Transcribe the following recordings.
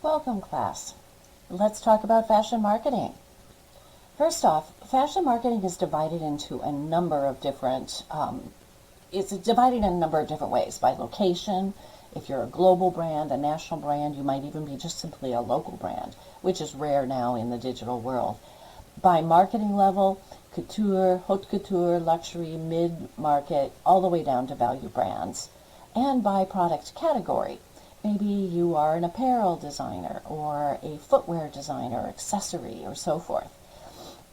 Welcome, class. Let's talk about fashion marketing. First off, fashion marketing is divided into a number of different, it's divided in a number of different ways by location. If you're a global brand, a national brand, you might even be just simply a local brand, which is rare now in the digital world. By marketing level, couture, haute couture, luxury, mid-market, all the way down to value brands. And by product category. Maybe you are an apparel designer or a footwear designer, accessory, or so forth.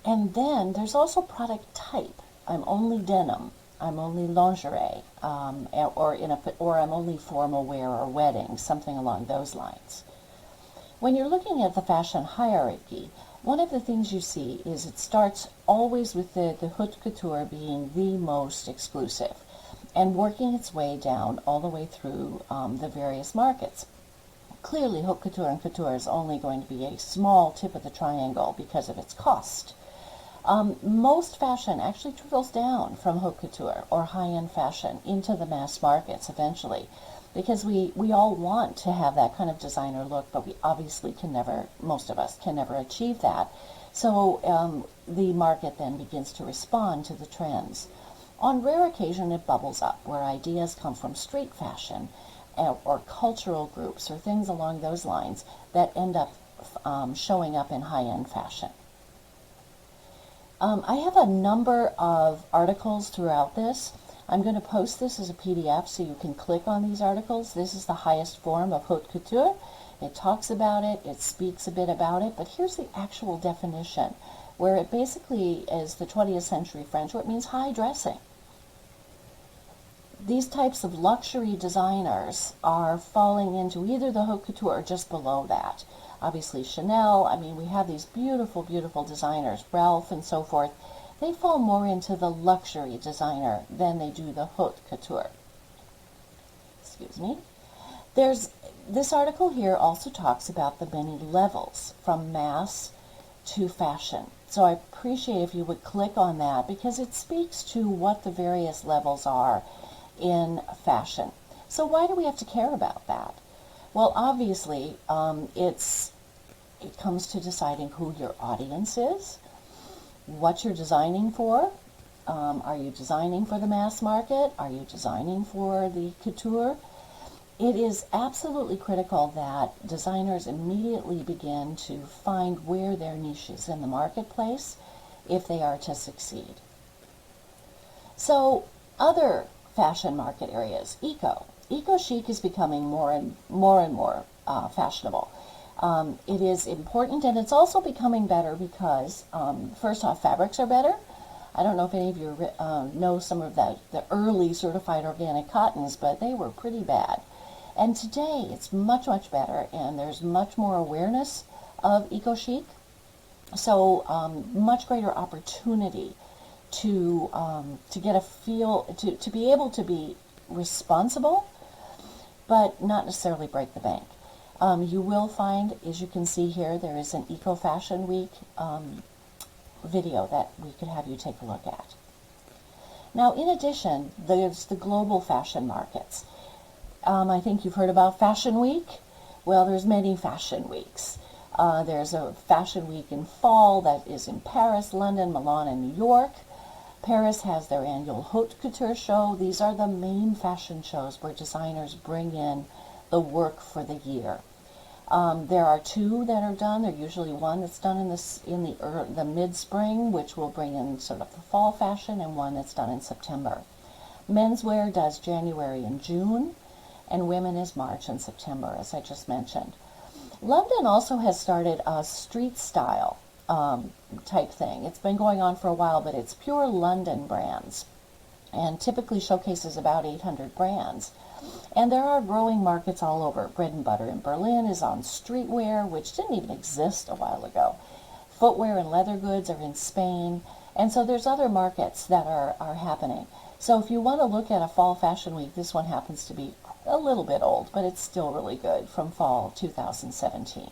And then there's also product type. I'm only denim. I'm only lingerie, or I'm only formal wear or wedding, something along those lines. When you're looking at the fashion hierarchy, one of the things you see is it starts always with the haute couture being the most exclusive and working its way down all the way through the various markets. Clearly, haute couture and couture is only going to be a small tip of the triangle because of its cost. Most fashion actually trickles down from haute couture or high-end fashion into the mass markets eventually, because we all want to have that kind of designer look, but we obviously can never, most of us can never achieve that. So the market then begins to respond to the trends. On rare occasion, it bubbles up where ideas come from street fashion or cultural groups or things along those lines that end up showing up in high-end fashion. I have a number of articles throughout this. I'm going to post this as a PDF so you can click on these articles. This is the highest form of haute couture. It talks about it, it speaks a bit about it, but here's the actual definition, where it basically is the 20th century French, where it means high dressing. These types of luxury designers are falling into either the haute couture or just below that. Obviously Chanel, I mean, we have these beautiful, beautiful designers, Ralph and so forth. They fall more into the luxury designer than they do the haute couture. Excuse me. This article here also talks about the many levels from mass to fashion. So I appreciate if you would click on that because it speaks to what the various levels are in fashion. So why do we have to care about that? Well, obviously, it comes to deciding who your audience is, what you're designing for. Are you designing for the mass market? Are you designing for the couture? It is absolutely critical that designers immediately begin to find where their niche is in the marketplace if they are to succeed. So, other fashion market areas, eco-chic is becoming more and more fashionable. It is important, and it's also becoming better because, first off, fabrics are better. I don't know if any of you know some of the early certified organic cottons, but they were pretty bad. And today it's much, much better, and there's much more awareness of eco-chic. So much greater opportunity to get a feel, to be able to be responsible, but not necessarily break the bank. You will find, as you can see here, there is an Eco Fashion Week video that we could have you take a look at. Now, in addition, there's the global fashion markets. I think you've heard about Fashion Week. Well, there's many fashion weeks. There's a fashion week in fall that is in Paris, London, Milan, and New York. Paris has their annual haute couture show. These are the main fashion shows where designers bring in the work for the year. There are two that are done. There's usually one that's done in the mid-spring, which will bring in sort of the fall fashion, and one that's done in September. Menswear does January and June, and women is March and September, as I just mentioned. London also has started a street style type thing. It's been going on for a while, but it's pure London brands and typically showcases about 800 brands. And there are growing markets all over. Bread and Butter in Berlin is on streetwear, which didn't even exist a while ago. Footwear and leather goods are in Spain. And so there's other markets that are happening. So if you want to look at a fall fashion week, this one happens to be a little bit old, but it's still really good, from fall 2017.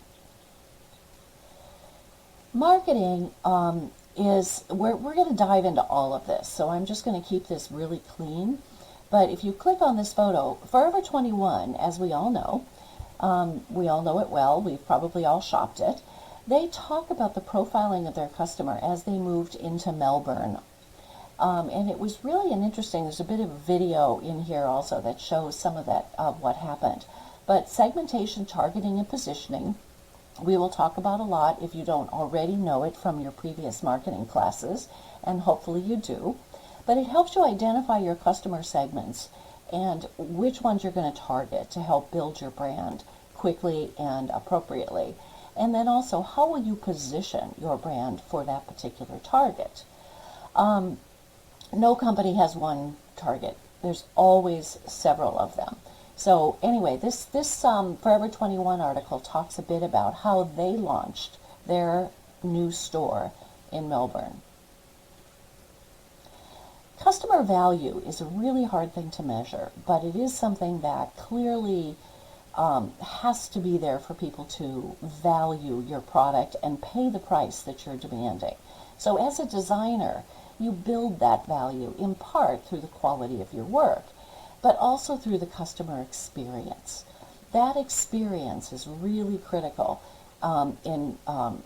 Marketing we're going to dive into all of this, so I'm just going to keep this really clean. But if you click on this photo, Forever 21, as we all know, We all know it well. We've probably all shopped it. They talk about the profiling of their customer as they moved into Melbourne. And it was really there's a bit of video in here also that shows some of that of what happened. But segmentation, targeting, and positioning, we will talk about a lot if you don't already know it from your previous marketing classes, and hopefully you do. But it helps you identify your customer segments and which ones you're going to target to help build your brand quickly and appropriately. And then also, how will you position your brand for that particular target? No company has one target. There's always several of them. So anyway, this Forever 21 article talks a bit about how they launched their new store in Melbourne. Customer value is a really hard thing to measure, but it is something that clearly has to be there for people to value your product and pay the price that you're demanding. So as a designer, you build that value in part through the quality of your work, but also through the customer experience. That experience is really critical in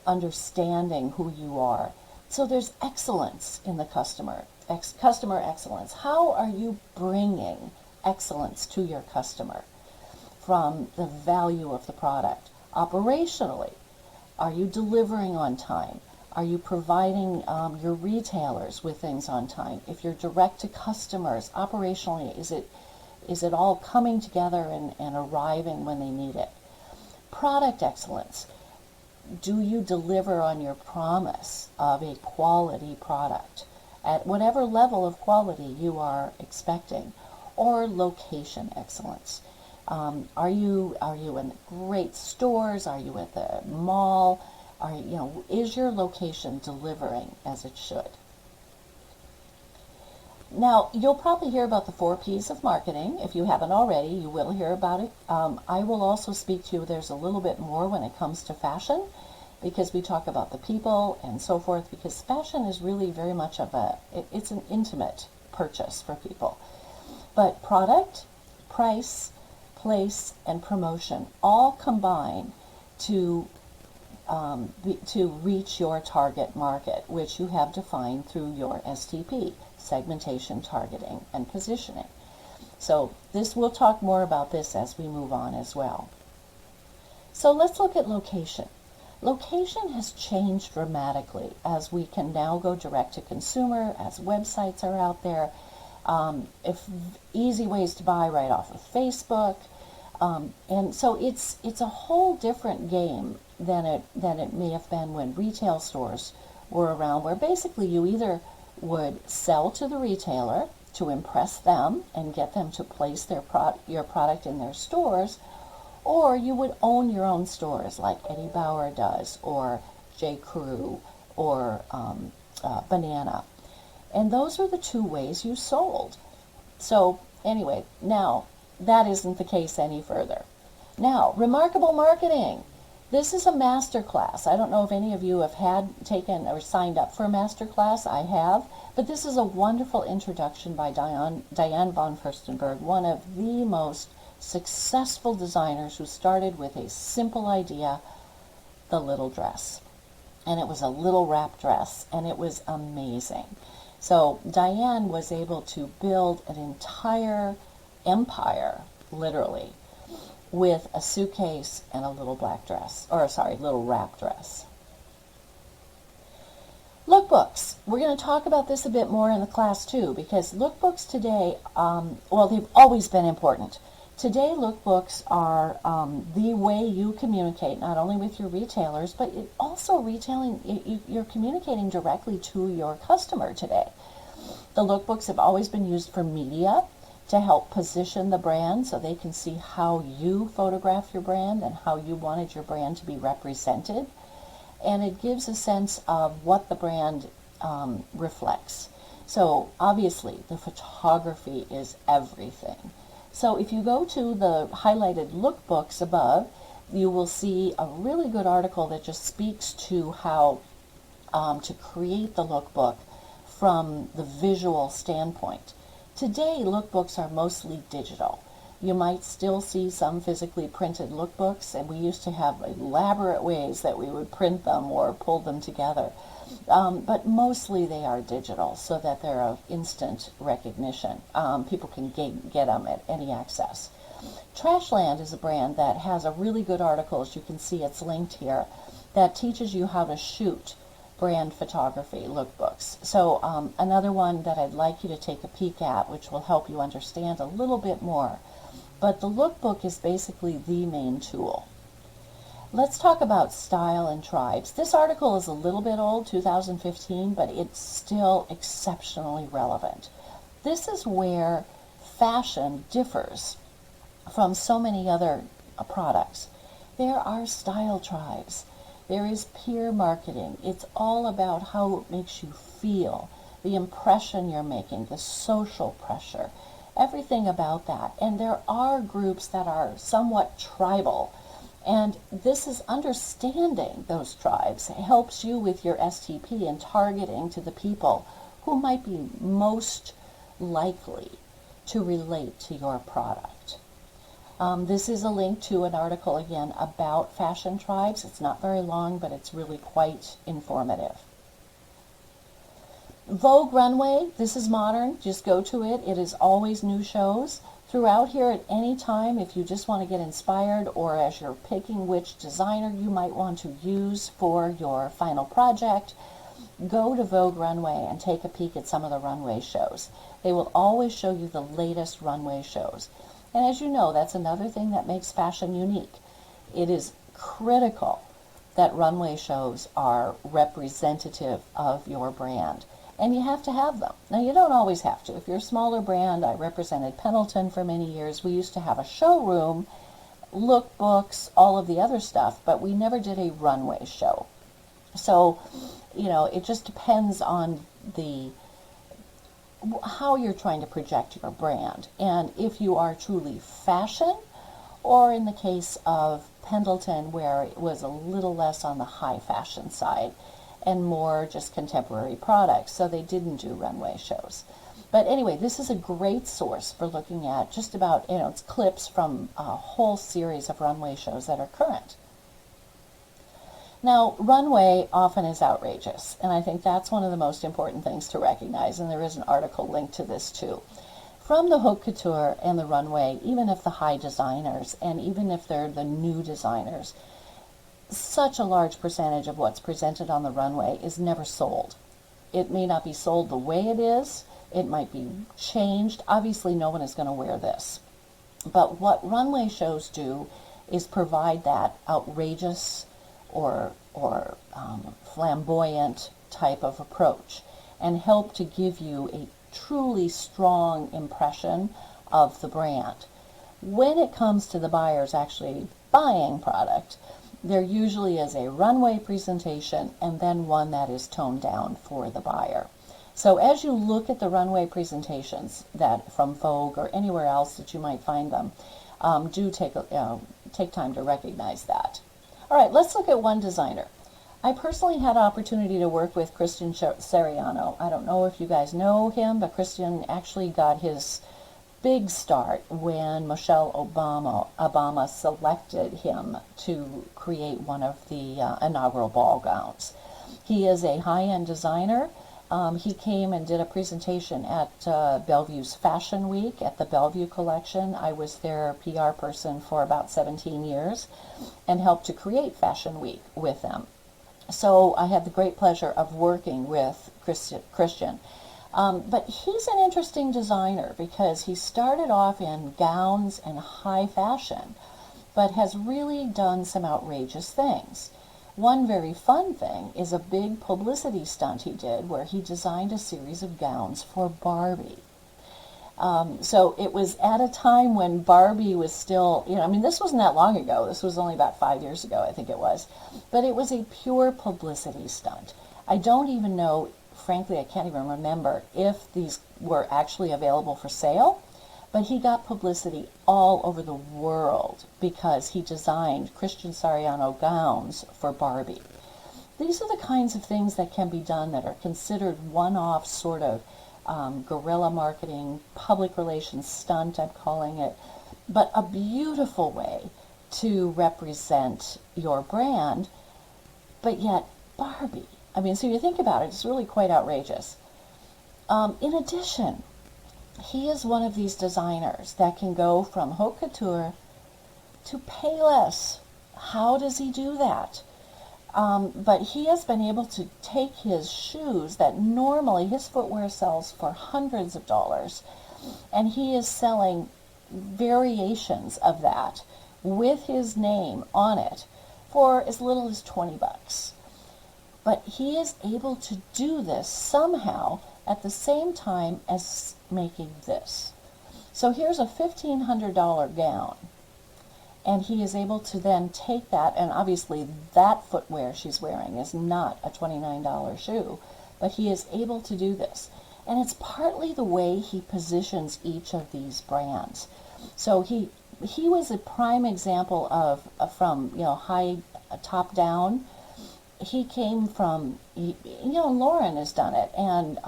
understanding who you are. So there's excellence in the customer excellence. How are you bringing excellence to your customer from the value of the product? Operationally, are you delivering on time? Are you providing your retailers with things on time? If you're direct to customers, operationally, is it all coming together and arriving when they need it? Product excellence. Do you deliver on your promise of a quality product at whatever level of quality you are expecting? Or location excellence. Are you in great stores? Are you at the mall? Is your location delivering as it should? Now, you'll probably hear about the 4 Ps of marketing. If you haven't already, you will hear about it. I will also speak to you, there's a little bit more when it comes to fashion, because we talk about the people and so forth, because fashion is really very much it's an intimate purchase for people. But product, price, place, and promotion all combine to reach your target market, which you have defined through your STP, segmentation, targeting, and positioning. So we'll talk more about this as we move on as well. So let's look at location. Location has changed dramatically as we can now go direct to consumer, as websites are out there, easy ways to buy right off of Facebook. And so it's a whole different game than it may have been when retail stores were around, where basically you either would sell to the retailer to impress them and get them to place your product in their stores, or you would own your own stores like Eddie Bauer does, or J. Crew, or Banana. And those are the 2 ways you sold. So anyway, now that isn't the case any further. Now, remarkable marketing. This is a master class. I don't know if any of you have taken or signed up for a master class. I have. But this is a wonderful introduction by Diane von Furstenberg, one of the most successful designers who started with a simple idea, the little dress. And it was a little wrap dress, and it was amazing. So Diane was able to build an entire empire, literally, with a suitcase and a little little wrap dress. Lookbooks. We're going to talk about this a bit more in the class too, because lookbooks today, they've always been important. Today, lookbooks are the way you communicate, not only with your retailers, but you're communicating directly to your customer today. The lookbooks have always been used for media, to help position the brand so they can see how you photograph your brand and how you wanted your brand to be represented. And it gives a sense of what the brand reflects. So obviously the photography is everything. So if you go to the highlighted lookbooks above, you will see a really good article that just speaks to how to create the lookbook from the visual standpoint. Today, lookbooks are mostly digital. You might still see some physically printed lookbooks, and we used to have elaborate ways that we would print them or pull them together. But mostly they are digital, so that they're of instant recognition. People can get them at any access. Trashland is a brand that has a really good article, as you can see it's linked here, that teaches you how to shoot brand photography lookbooks. So another one that I'd like you to take a peek at, which will help you understand a little bit more. But the lookbook is basically the main tool. Let's talk about style and tribes. This article is a little bit old, 2015, but it's still exceptionally relevant. This is where fashion differs from so many other products. There are style tribes. There is peer marketing. It's all about how it makes you feel, the impression you're making, the social pressure, everything about that. And there are groups that are somewhat tribal. And this is understanding those tribes. It helps you with your STP and targeting to the people who might be most likely to relate to your product. This is a link to an article, again, about fashion tribes. It's not very long, but it's really quite informative. Vogue Runway, this is modern. Just go to it. It is always new shows. Throughout here at any time, if you just want to get inspired, or as you're picking which designer you might want to use for your final project, go to Vogue Runway and take a peek at some of the runway shows. They will always show you the latest runway shows. And as you know, that's another thing that makes fashion unique. It is critical that runway shows are representative of your brand. And you have to have them. Now, you don't always have to. If you're a smaller brand, I represented Pendleton for many years. We used to have a showroom, lookbooks, all of the other stuff, but we never did a runway show. So, you know, it just depends on how you're trying to project your brand. And if you are truly fashion, or in the case of Pendleton, where it was a little less on the high fashion side and more just contemporary products, so they didn't do runway shows. But anyway, this is a great source for looking at just about, you know, it's clips from a whole series of runway shows that are current. Now, runway often is outrageous, and I think that's one of the most important things to recognize, and there is an article linked to this too. From the haute couture and the runway, even if the high designers, and even if they're the new designers, such a large percentage of what's presented on the runway is never sold. It may not be sold the way it is. It might be changed. Obviously, no one is going to wear this. But what runway shows do is provide that outrageous or flamboyant type of approach and help to give you a truly strong impression of the brand. When it comes to the buyers actually buying product, there usually is a runway presentation and then one that is toned down for the buyer. So as you look at the runway presentations that from Vogue or anywhere else that you might find them, do take time to recognize that. All right, let's look at one designer. I personally had an opportunity to work with Christian Siriano. I don't know if you guys know him, but Christian actually got his big start when Michelle Obama selected him to create one of the inaugural ball gowns. He is a high-end designer. He came and did a presentation at Bellevue's Fashion Week at the Bellevue collection. I was their PR person for about 17 years and helped to create Fashion Week with them. So I had the great pleasure of working with Christian. But he's an interesting designer because he started off in gowns and high fashion, but has really done some outrageous things. One very fun thing is a big publicity stunt he did where he designed a series of gowns for Barbie. So it was at a time when Barbie was still, you know, I mean, this wasn't that long ago. This was only about 5 years ago, I think it was. But it was a pure publicity stunt. I don't even know, frankly, I can't even remember if these were actually available for sale. But he got publicity all over the world because he designed Christian Siriano gowns for Barbie. These are the kinds of things that can be done that are considered one-off sort of guerrilla marketing, public relations stunt, I'm calling it. but a beautiful way to represent your brand, but yet Barbie. I mean, so you think about it, it's really quite outrageous. In addition, he is one of these designers that can go from haute couture to Payless. How does he do that? But he has been able to take his shoes that normally his footwear sells for hundreds of dollars, and he is selling variations of that with his name on it for as little as 20 bucks. But he is able to do this somehow at the same time as making this. So here's a $1,500 gown, and he is able to then take that, and obviously that footwear she's wearing is not a $29 shoe, but he is able to do this. And it's partly the way he positions each of these brands. So he was a prime example of from high top down. He came from, Lauren has done it, and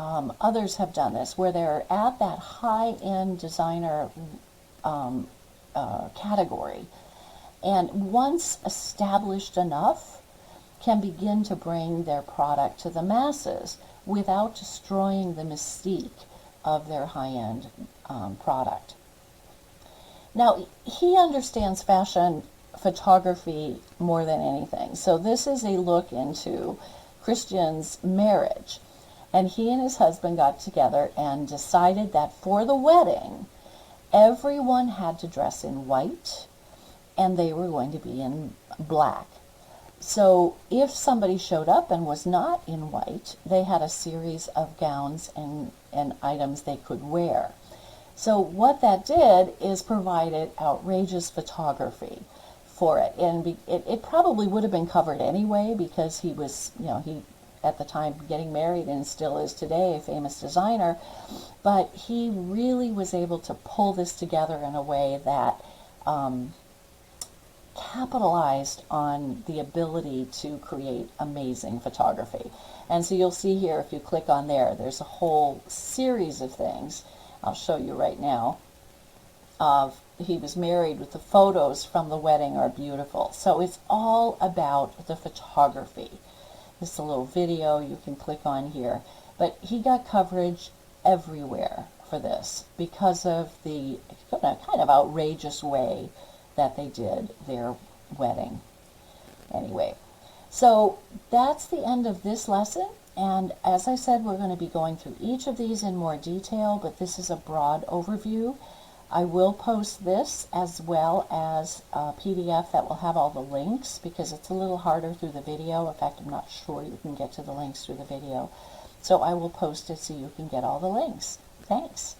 others have done this, where they're at that high-end designer category, and once established enough, can begin to bring their product to the masses without destroying the mystique of their high-end product. Now, he understands fashion photography more than anything. So this is a look into Christian's marriage. And he and his husband got together and decided that for the wedding, everyone had to dress in white, and they were going to be in black. So if somebody showed up and was not in white, they had a series of gowns and items they could wear. So what that did is provided outrageous photography for it. And it probably would have been covered anyway, because he was, he at the time getting married and still is today a famous designer. But he really was able to pull this together in a way that capitalized on the ability to create amazing photography. And so you'll see here, if you click on there, there's a whole series of things. I'll show you right now. He was married with the photos from the wedding are beautiful. So it's all about the photography. This is a little video you can click on here. But he got coverage everywhere for this because of the kind of outrageous way that they did their wedding. Anyway, so that's the end of this lesson. And as I said, we're going to be going through each of these in more detail, but this is a broad overview. I will post this as well as a PDF that will have all the links, because it's a little harder through the video. In fact, I'm not sure you can get to the links through the video. So I will post it so you can get all the links. Thanks.